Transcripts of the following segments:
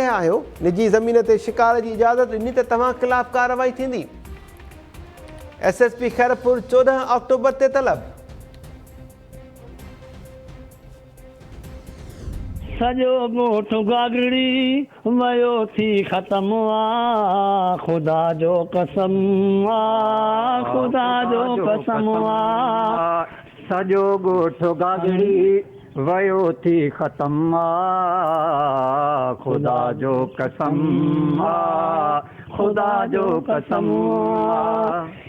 आहियो निजी ज़मीन ते शिकार जी इजाज़त ॾिनी त तव्हां ख़िलाफ़ कार्रवाई थींदी। SSP खैरपुर 14 अक्टूबर ते तलब। सजो ॻोठ गागड़ी वयो थी ख़तम आ खुदा जो कसम आ खुदा जो कसम आ सजो ॻोठ गागड़ी वयो थी ख़तम आ खुदा जो कसम आ खुदा जो कसम आ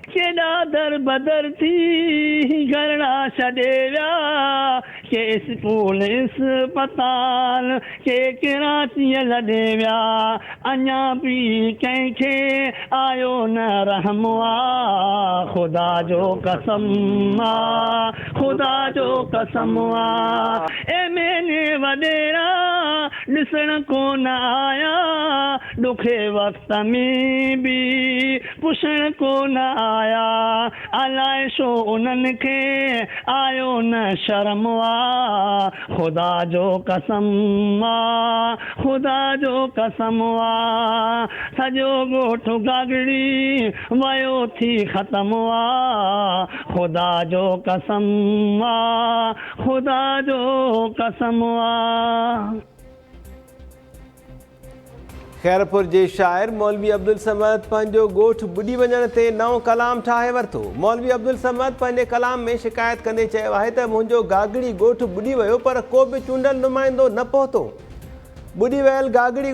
केॾा दर बदर थी घरड़ा छॾे विया के स्कूल अस्पताल के कराचीअ लॾे विया अञा बि कंहिंखे आयो न रहम आ खुदा जो कसम आ खुदा जो कसम आ मैंने वॾेरा ॾिसण कोन आया ॾुखे वक़्त में बि पुछण कोन आया अलाए छो उन्हनि खे आयो न शर्म आ खुदा जो कसम आ खुदा जो कसम आ सॼो ॻोठ गागड़ी वयो थी ख़तम आ खुदा जो कसम आ खुदा जो कसम आ। खैरपुर जे शाइर मौलवी अब्दुल समद पंहिंजो ॻोठ बुॾी वञण ते नओं कलाम ठाहे वरितो। मौलवी अब्दुल समद पंहिंजे कलाम में शिकायत कंदे चयो आहे त मुंहिंजो गागड़ी ॻोठ बुॾी वियो पर को बि चूंडल नुमाइंदो न पहुतो। बुॾी वियल गागड़ी